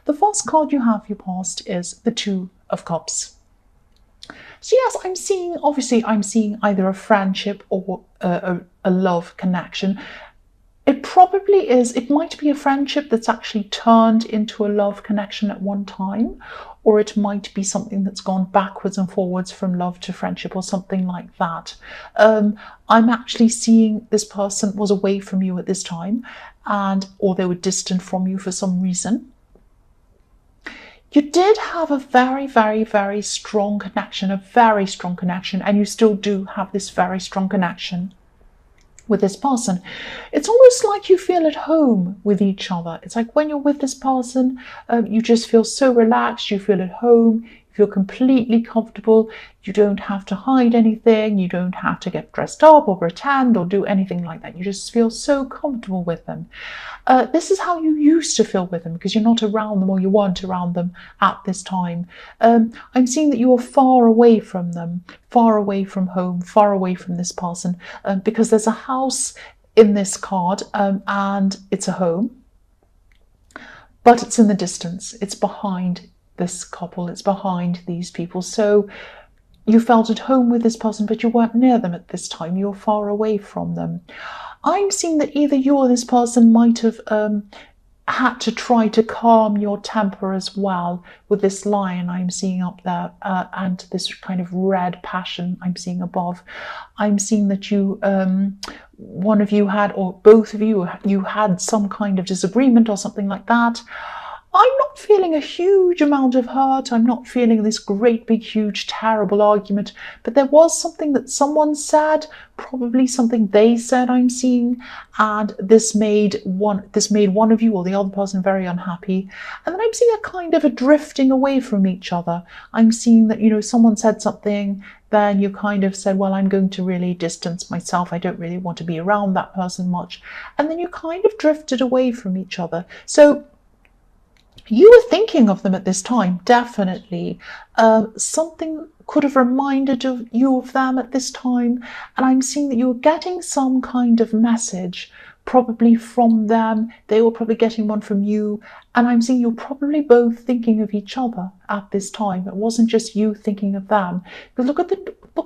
The first card you have for your past is the Two of Cups. So yes, I'm seeing either a friendship or a love connection. It probably is, it might be a friendship that's actually turned into a love connection at one time, or it might be something that's gone backwards and forwards from love to friendship or something like that. I'm actually seeing this person was away from you at this time, or they were distant from you for some reason. You did have a very, very, very strong connection, and you still do have this very strong connection with this person. It's almost like you feel at home with each other. It's like when you're with this person, you just feel so relaxed, you feel at home, you feel completely comfortable. You don't have to hide anything, you don't have to get dressed up or pretend or do anything like that. You just feel so comfortable with them. This is how you used to feel with them, because you're not around them, or you weren't around them at this time. I'm seeing that you are far away from them, far away from home, far away from this person, because there's a house in this card, and it's a home, but it's in the distance. It's behind this couple, it's behind these people. So you felt at home with this person, but you weren't near them at this time. You were far away from them. I'm seeing that either you or this person might have had to try to calm your temper as well with this lion I'm seeing up there, and this kind of red passion I'm seeing above. I'm seeing that you, one of you had, or both of you had some kind of disagreement or something like that. I'm not feeling a huge amount of hurt. I'm not feeling this great, big, huge, terrible argument. But there was something that someone said, probably something they said I'm seeing, and this made one of you or the other person very unhappy. And then I'm seeing a kind of a drifting away from each other. I'm seeing that, someone said something, then you kind of said, well, I'm going to really distance myself. I don't really want to be around that person much. And then you kind of drifted away from each other. So you were thinking of them at this time, definitely. Something could have reminded you of them at this time. And I'm seeing that you were getting some kind of message, probably from them. They were probably getting one from you. And I'm seeing you're probably both thinking of each other at this time. It wasn't just you thinking of them. Because look at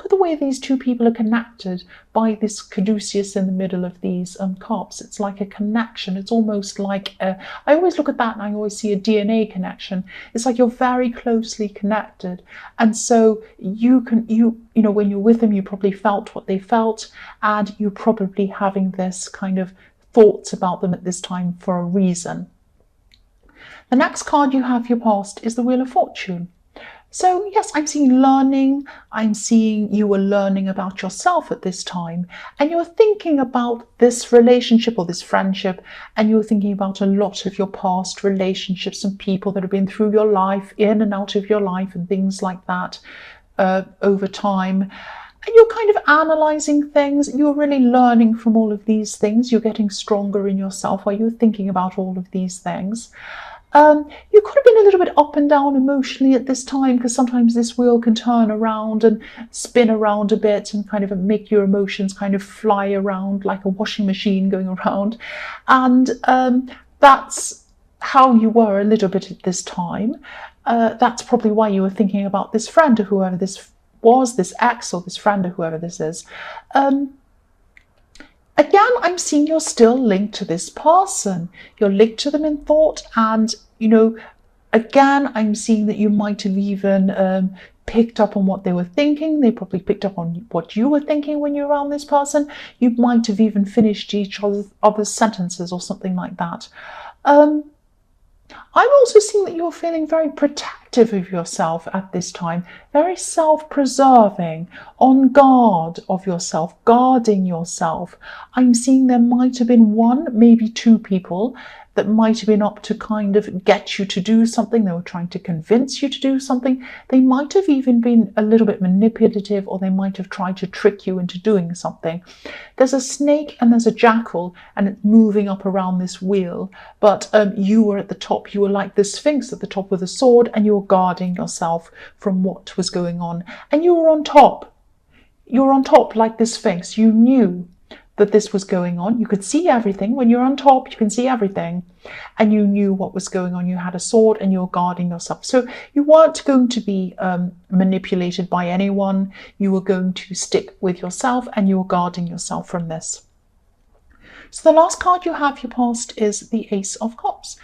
the way these two people are connected by this caduceus in the middle of these cups. It's like a connection. It's almost like I always look at that and I always see a DNA connection. It's like you're very closely connected, and so you when you're with them, you probably felt what they felt, and you're probably having this kind of thoughts about them at this time for a reason. The next card you have for your past is the Wheel of Fortune. So yes, I'm seeing learning. I'm seeing you were learning about yourself at this time, and you're thinking about this relationship or this friendship, and you're thinking about a lot of your past relationships and people that have been through your life, in and out of your life, and things like that over time. And you're kind of analysing things. You're really learning from all of these things. You're getting stronger in yourself while you're thinking about all of these things. You could have been a little bit up and down emotionally at this time, because sometimes this wheel can turn around and spin around a bit and kind of make your emotions kind of fly around like a washing machine going around. And that's how you were a little bit at this time. That's probably why you were thinking about this friend or whoever this was, this ex or this friend or whoever this is. Again, I'm seeing you're still linked to this person. You're linked to them in thought, and, again, I'm seeing that you might have even picked up on what they were thinking. They probably picked up on what you were thinking when you were around this person. You might have even finished each other's sentences or something like that. I'm also seeing that you're feeling very protective of yourself at this time, very self-preserving, on guard of yourself, guarding yourself. I'm seeing there might have been one, maybe two people that might have been up to kind of get you to do something. They were trying to convince you to do something. They might have even been a little bit manipulative, or they might have tried to trick you into doing something. There's a snake and there's a jackal, and it's moving up around this wheel. But you were at the top. You were like the Sphinx at the top with a sword, and you were guarding yourself from what was going on. And you were on top. You were on top like the Sphinx. You knew that this was going on. You could see everything. When you're on top, you can see everything. And you knew what was going on. You had a sword and you were guarding yourself. So you weren't going to be manipulated by anyone. You were going to stick with yourself and you were guarding yourself from this. So the last card you have, your past, is the Ace of Cups.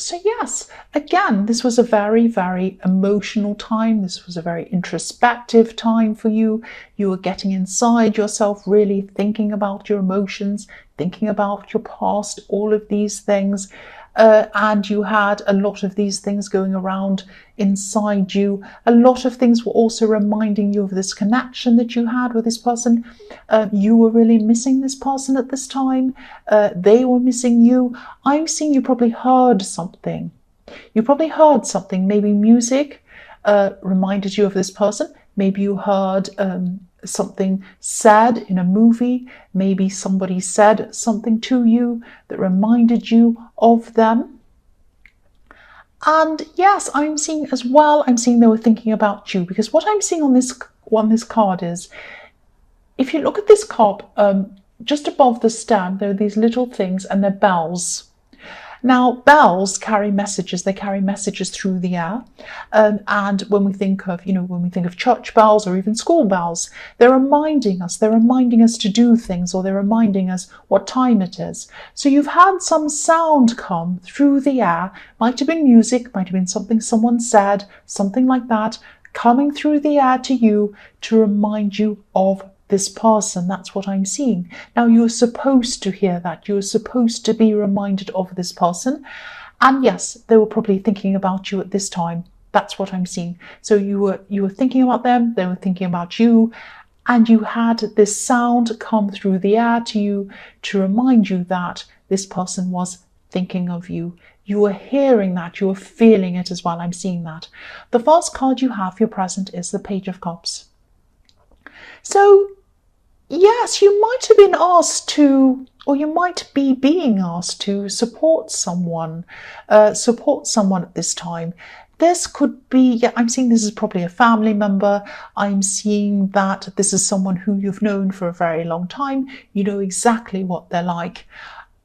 So yes, again, this was a very, very emotional time. This was a very introspective time for you. You were getting inside yourself, really thinking about your emotions, thinking about your past, all of these things. And you had a lot of these things going around inside you. A lot of things were also reminding you of this connection that you had with this person. You were really missing this person at this time. They were missing you. I'm seeing you probably heard something. You probably heard something, maybe music reminded you of this person. Maybe you heard something said in a movie. Maybe somebody said something to you that reminded you of them. And yes, I'm seeing as well, I'm seeing they were thinking about you, because what I'm seeing on this card is, if you look at this cup, just above the stem, there are these little things and they're bells. Now, bells carry messages. They carry messages through the air. And when we think of, when we think of church bells or even school bells, they're reminding us to do things, or they're reminding us what time it is. So you've had some sound come through the air. Might have been music, might have been something someone said, something like that, coming through the air to you to remind you of this person. That's what I'm seeing. Now, you're supposed to hear that. You're supposed to be reminded of this person. And yes, they were probably thinking about you at this time. That's what I'm seeing. So you were thinking about them, they were thinking about you, and you had this sound come through the air to you to remind you that this person was thinking of you. You were hearing that, you were feeling it as well. I'm seeing that. The first card you have, your present, is the Page of Cups. So yes, you might have been asked to, or you might be being asked to support someone at this time. This could be, I'm seeing this is probably a family member. I'm seeing that this is someone who you've known for a very long time. You know exactly what they're like.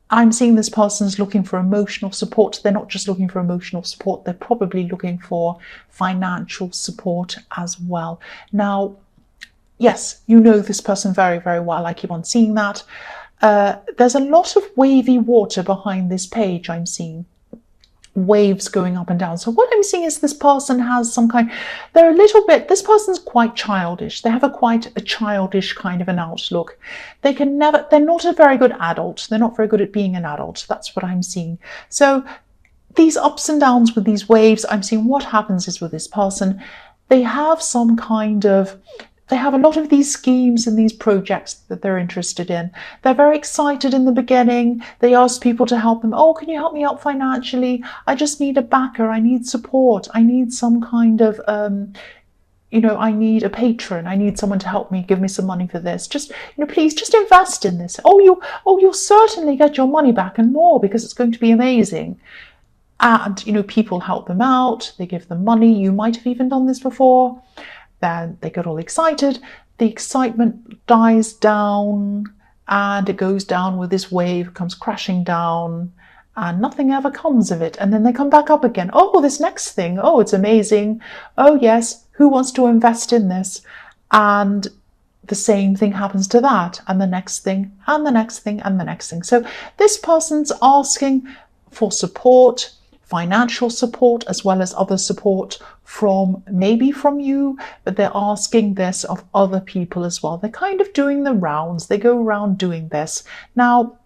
I'm seeing this person's looking for emotional support. They're not just looking for emotional support, they're probably looking for financial support as well. Now, yes, you know this person very, very well. I keep on seeing that. There's a lot of wavy water behind this page. I'm seeing waves going up and down. So what I'm seeing is this person has some kind, this person's quite childish. They have quite a childish kind of an outlook. They're not a very good adult. They're not very good at being an adult. That's what I'm seeing. So these ups and downs with these waves, I'm seeing what happens is with this person, they have a lot of these schemes and these projects that they're interested in. They're very excited in the beginning. They ask people to help them. Oh, can you help me out financially? I just need a backer. I need support. I need some kind of, I need a patron. I need someone to help me, give me some money for this. Just, please just invest in this. You'll certainly get your money back and more, because it's going to be amazing. And, people help them out. They give them money. You might have even done this before. Then they get all excited. The excitement dies down and it goes down with this wave, comes crashing down, and nothing ever comes of it. And then they come back up again. Oh, this next thing. Oh, it's amazing. Oh, yes. Who wants to invest in this? And the same thing happens to that, and the next thing, and the next thing, and the next thing. So this person's asking for support, financial support, as well as other support maybe from you, but they're asking this of other people as well. They're kind of doing the rounds. They go around doing this. Now,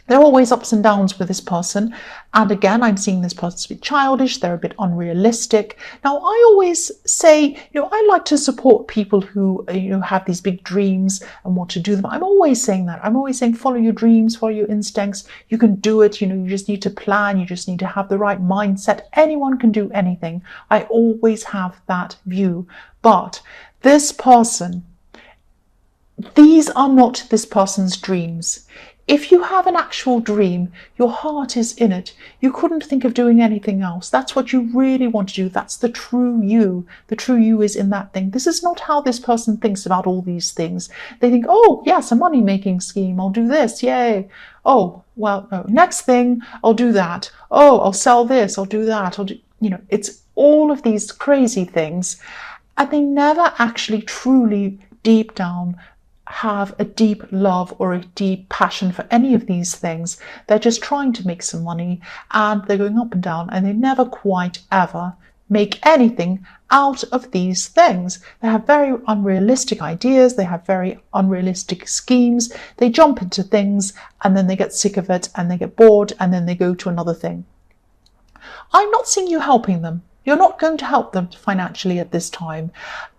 there are always ups and downs with this person. And again, I'm seeing this person be childish. They're a bit unrealistic. Now, I always say, I like to support people who, have these big dreams and want to do them. I'm always saying that. I'm always saying, follow your dreams, follow your instincts. You can do it. You just need to plan. You just need to have the right mindset. Anyone can do anything. I always have that view. But this person, these are not this person's dreams. if you have an actual dream, your heart is in it. You couldn't think of doing anything else. That's what you really want to do. That's the true you. The true you is in that thing. This is not how this person thinks about all these things. They think, oh, yes, a money-making scheme. I'll do this. Yay. Oh, well, no. Next thing, I'll do that. Oh, I'll sell this. I'll do that. It's all of these crazy things. And they never actually truly, deep down, have a deep love or a deep passion for any of these things. They're just trying to make some money, and they're going up and down, and they never quite ever make anything out of these things. They have very unrealistic ideas. They have very unrealistic schemes. They jump into things and then they get sick of it and they get bored and then they go to another thing. I'm not seeing you helping them. You're not going to help them financially at this time.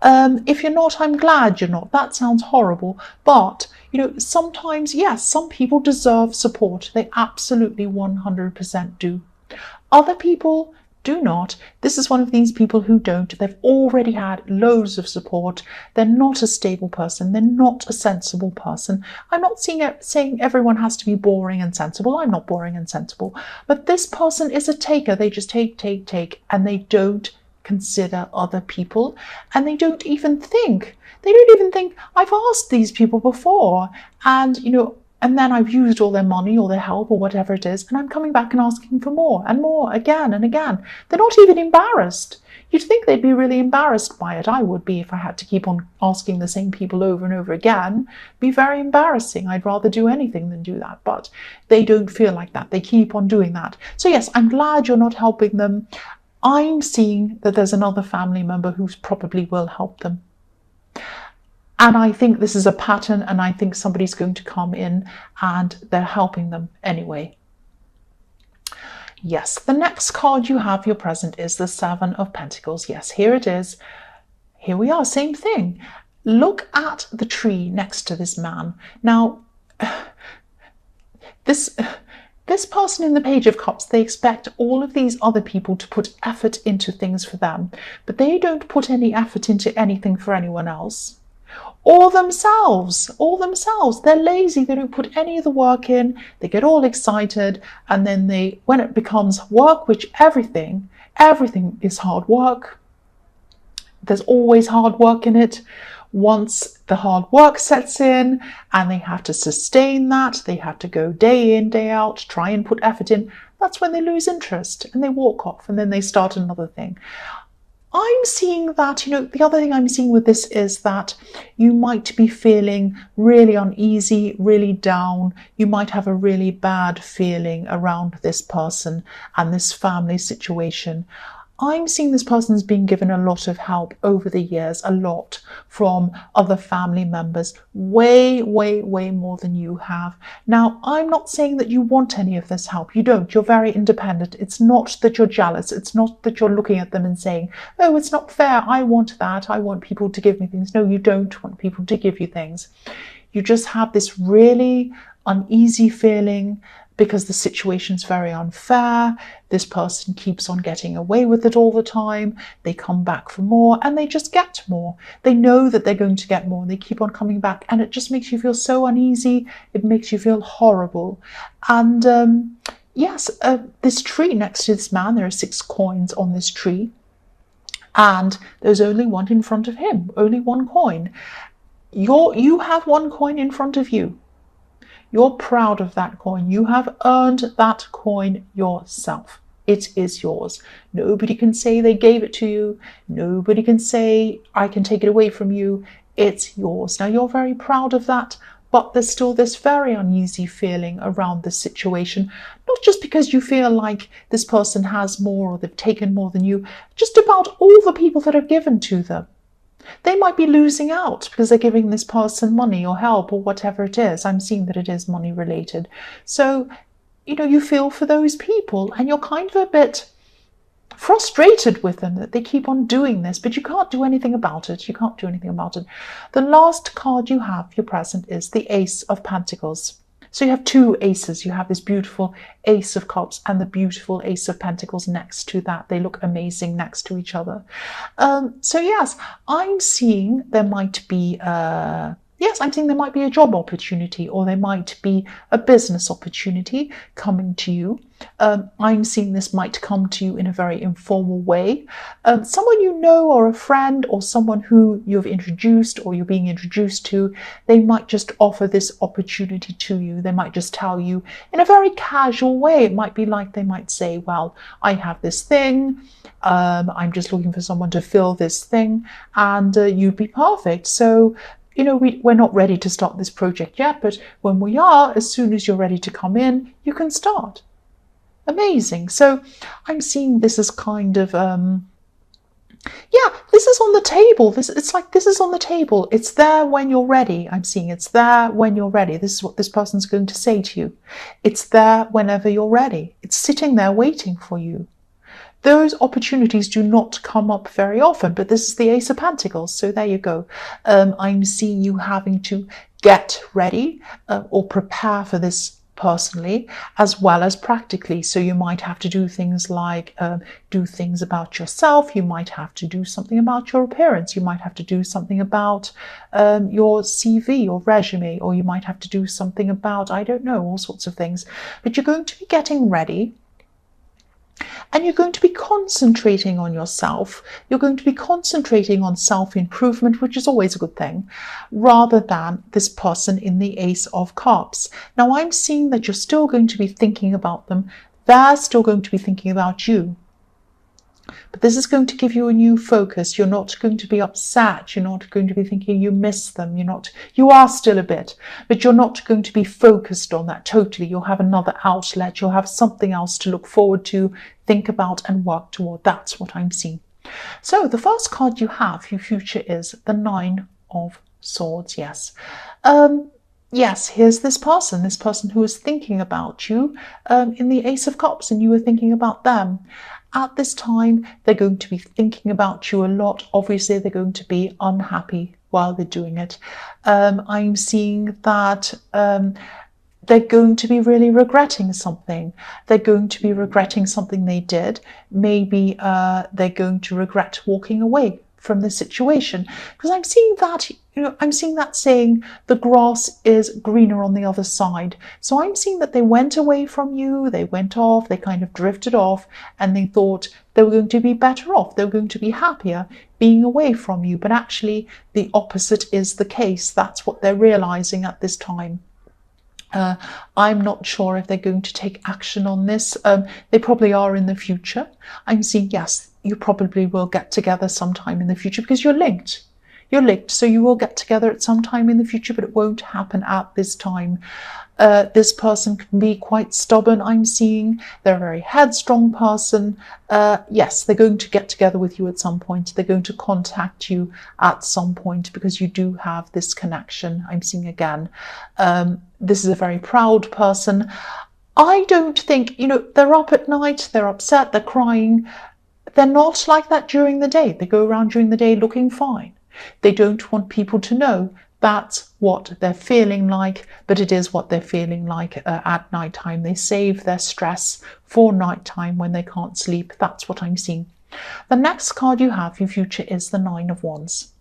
If you're not, I'm glad you're not. That sounds horrible. But, sometimes, yes, some people deserve support. They absolutely 100% do. Other people do not. This is one of these people who don't. They've already had loads of support. They're not a stable person. They're not a sensible person. I'm not saying everyone has to be boring and sensible. I'm not boring and sensible. But this person is a taker. They just take, and they don't consider other people, and they don't even think. I've asked these people before, and then I've used all their money or their help or whatever it is, and I'm coming back and asking for more and more again and again. They're not even embarrassed. You'd think they'd be really embarrassed by it. I would be if I had to keep on asking the same people over and over again. It'd be very embarrassing. I'd rather do anything than do that. But they don't feel like that. They keep on doing that. So yes, I'm glad you're not helping them. I'm seeing that there's another family member who probably will help them. And I think this is a pattern, and I think somebody's going to come in and they're helping them anyway. Yes, the next card you have, your present, is the Seven of Pentacles. Yes, here it is. Here we are, same thing. Look at the tree next to this man. Now, this person in the Page of Cups, they expect all of these other people to put effort into things for them, but they don't put any effort into anything for anyone else. Or themselves. They're lazy. They don't put any of the work in. They get all excited, and then when it becomes work, which everything is hard work. There's always hard work in it. Once the hard work sets in and they have to sustain that, they have to go day in, day out, try and put effort in, that's when they lose interest and they walk off, and then they start another thing. I'm seeing that, the other thing I'm seeing with this is that you might be feeling really uneasy, really down. You might have a really bad feeling around this person and this family situation. I'm seeing this person's been given a lot of help over the years, a lot from other family members, way, way, way more than you have. Now, I'm not saying that you want any of this help. You don't. You're very independent. It's not that you're jealous. It's not that you're looking at them and saying, oh, it's not fair. I want that. I want people to give me things. No, you don't want people to give you things. You just have this really uneasy feeling because the situation's very unfair. This person keeps on getting away with it all the time. They come back for more and they just get more. They know that they're going to get more and they keep on coming back, and it just makes you feel so uneasy. It makes you feel horrible. And yes, this tree next to this man, there are 6 coins on this tree, and there's only one in front of him, only one coin. You have one coin in front of you. You're proud of that coin. You have earned that coin yourself. It is yours. Nobody can say they gave it to you. Nobody can say, I can take it away from you. It's yours. Now, you're very proud of that, but there's still this very uneasy feeling around the situation, not just because you feel like this person has more or they've taken more than you, just about all the people that are given to them. They might be losing out because they're giving this person money or help or whatever it is. I'm seeing that it is money related. So, you feel for those people and you're kind of a bit frustrated with them that they keep on doing this, but you can't do anything about it. You can't do anything about it. The last card you have, your present, is the Ace of Pentacles. So you have 2 aces. You have this beautiful Ace of Cups and the beautiful Ace of Pentacles next to that. They look amazing next to each other. So yes, I'm seeing there might be Yes, I'm saying there might be a job opportunity, or there might be a business opportunity coming to you. I'm seeing this might come to you in a very informal way. Someone you know, or a friend, or someone who you've introduced or you're being introduced to, they might just offer this opportunity to you. They might just tell you in a very casual way. It might be like they might say, well, I have this thing. I'm just looking for someone to fill this thing, and you'd be perfect. So, we're not ready to start this project yet, but when we are, as soon as you're ready to come in, you can start. Amazing. So I'm seeing this as kind of, this is on the table. It's like this is on the table. It's there when you're ready. I'm seeing it's there when you're ready. This is what this person's going to say to you. It's there whenever you're ready. It's sitting there waiting for you. Those opportunities do not come up very often, but this is the Ace of Pentacles, so there you go. I'm seeing you having to get ready or prepare for this personally as well as practically. So you might have to do things like do things about yourself. You might have to do something about your appearance. You might have to do something about your CV or resume, or you might have to do something about, I don't know, all sorts of things. But you're going to be getting ready. And you're going to be concentrating on yourself. You're going to be concentrating on self-improvement, which is always a good thing, rather than this person in the Ace of Cups. Now, I'm seeing that you're still going to be thinking about them. They're still going to be thinking about you. But this is going to give you a new focus. You're not going to be upset. You're not going to be thinking you miss them. You are still a bit, but you're not going to be focused on that totally. You'll have another outlet. You'll have something else to look forward to, think about, and work toward. That's what I'm seeing. So the first card you have, your future, is the Nine of Swords. Yes. Yes, here's this person who is thinking about you in the Ace of Cups, and you were thinking about them. At this time, they're going to be thinking about you a lot. Obviously, they're going to be unhappy while they're doing it. I'm seeing that they're going to be really regretting something. They're going to be regretting something they did. Maybe they're going to regret walking away from the situation, because I'm seeing that saying the grass is greener on the other side. So I'm seeing that they went away from you, they went off, they kind of drifted off, and they thought they were going to be better off, they were going to be happier being away from you. But actually the opposite is the case. That's what they're realizing at this time. I'm not sure if they're going to take action on this. They probably are in the future. I'm seeing, yes, you probably will get together sometime in the future, because you're linked. You're linked, so you will get together at some time in the future, but it won't happen at this time. This person can be quite stubborn, I'm seeing. They're a very headstrong person. Yes, they're going to get together with you at some point. They're going to contact you at some point, because you do have this connection, I'm seeing again. This is a very proud person. I don't think, they're up at night, they're upset, they're crying. They're not like that during the day. They go around during the day looking fine. They don't want people to know that's what they're feeling like, but it is what they're feeling like at nighttime. They save their stress for nighttime when they can't sleep. That's what I'm seeing. The next card you have, your future, is the Nine of Wands.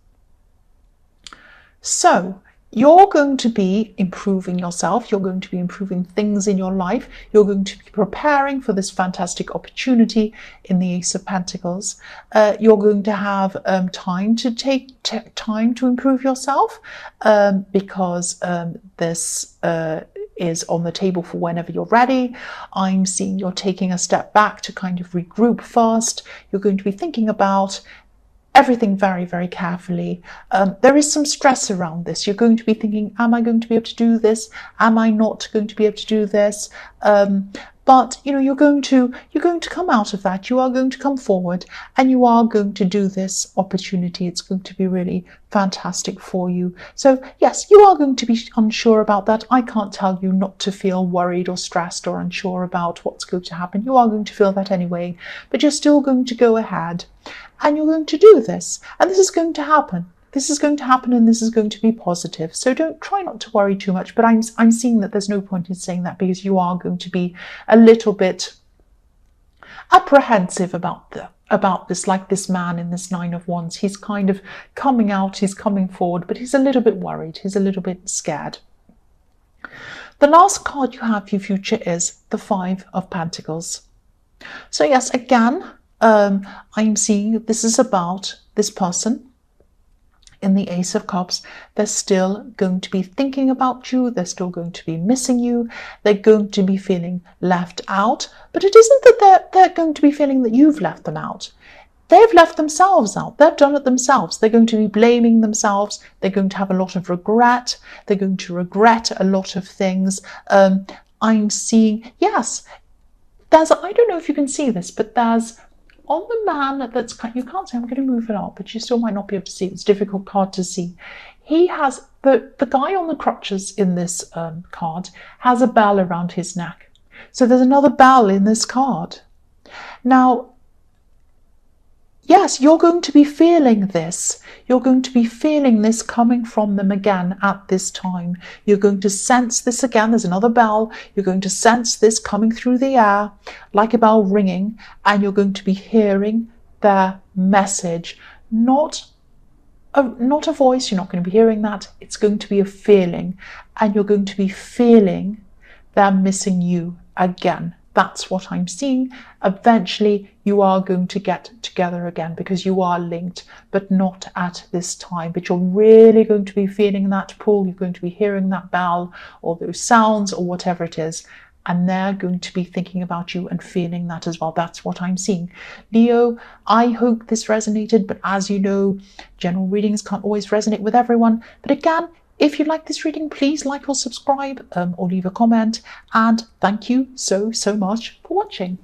So you're going to be improving yourself. You're going to be improving things in your life. You're going to be preparing for this fantastic opportunity in the Ace of Pentacles. You're going to have time to take time to improve yourself, because this is on the table for whenever you're ready. I'm seeing you're taking a step back to kind of regroup first. You're going to be thinking about everything very, very carefully. There is some stress around this. You're going to be thinking, am I going to be able to do this? Am I not going to be able to do this? But you're going to come out of that. You are going to come forward, and you are going to do this opportunity. It's going to be really fantastic for you. So yes, you are going to be unsure about that. I can't tell you not to feel worried or stressed or unsure about what's going to happen. You are going to feel that anyway, but you're still going to go ahead, and you're going to do this, and this is going to happen. This is going to happen, and this is going to be positive. So try not to worry too much, but I'm seeing that there's no point in saying that, because you are going to be a little bit apprehensive about about this, like this man in this Nine of Wands. He's kind of coming out, he's coming forward, but he's a little bit worried, he's a little bit scared. The last card you have for your future is the Five of Pentacles. So yes, again, I'm seeing this is about this person in the Ace of Cups. They're still going to be thinking about you. They're still going to be missing you. They're going to be feeling left out. But it isn't that they're going to be feeling that you've left them out. They've left themselves out. They've done it themselves. They're going to be blaming themselves. They're going to have a lot of regret. They're going to regret a lot of things. I'm seeing, yes, there's, I don't know if you can see this, but there's on the man that's, you can't see, I'm going to move it up, but you still might not be able to see. It's a difficult card to see. He has, the guy on the crutches in this card has a bell around his neck. So there's another bell in this card. Now, yes, you're going to be feeling this. You're going to be feeling this coming from them again at this time. You're going to sense this again. There's another bell. You're going to sense this coming through the air like a bell ringing, and you're going to be hearing their message. Not a voice. You're not going to be hearing that. It's going to be a feeling, and you're going to be feeling they're missing you again. That's what I'm seeing. Eventually, you are going to get together again because you are linked, but not at this time. But you're really going to be feeling that pull. You're going to be hearing that bell or those sounds or whatever it is. And they're going to be thinking about you and feeling that as well. That's what I'm seeing. Leo, I hope this resonated. But as you know, general readings can't always resonate with everyone. But again, if you like this reading, please like or subscribe or leave a comment. And thank you so much for watching.